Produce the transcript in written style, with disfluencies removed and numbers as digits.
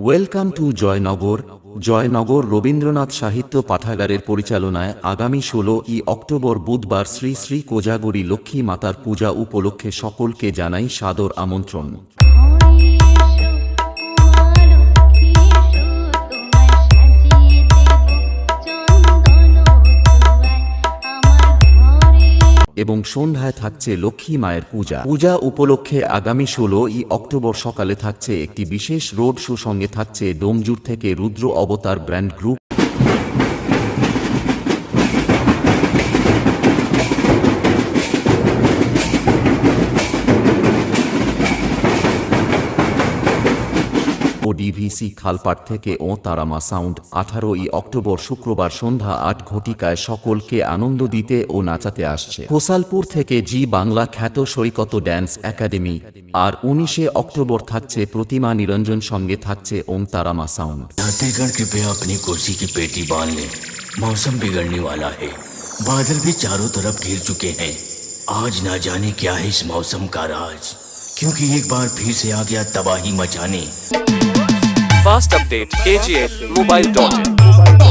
Welcome to Joynagar. Joynagar Rabindranath সাহিত্য পাঠাগারের পরিচালনায় আগামী 16ই অক্টোবর বুধবার শ্রী শ্রী কোজাগরী লক্ষ্মী মাতার পূজা উপলক্ষে সকলকে জানাই সাদর আমন্ত্রণ। এবং সন্ধ্যায় থাকছে লক্ষ্মী মায়ের পূজা উপলক্ষে আগামী 16ই অক্টোবর সকালে থাকছে একটি বিশেষ রোড শো, সঙ্গে থাকছে ডোমজুর থেকে রুদ্র অবতার ব্র্যান্ড গ্রুপ ও ডিভিসি খালপাট থেকে ও তারামা সাউন্ড। 18ই অক্টোবর শুক্রবার সন্ধ্যা 8 ঘটিকায় সকলকে আনন্দ দিতে ও নাচাতে আসছে হোসালপুর থেকে জি বাংলা খ্যাত সৈকত ড্যান্স একাডেমি। আর 19শে অক্টোবর থাকছে প্রতিমা নিরঞ্জন, সঙ্গে থাকছে ওম তারামা সাউন্ড। छत्तीसगढ़ कृपया अपनी कुर्सी की पेटी बांध लें, मौसम बिगड़ने वाला है। बादल भी चारों तरफ घिर चुके हैं। आज ना जाने क्या है इस मौसम का राज, क्योंकि एक बार फिर से आ गया तबाही मचाने। Fast update KGF Mobile.in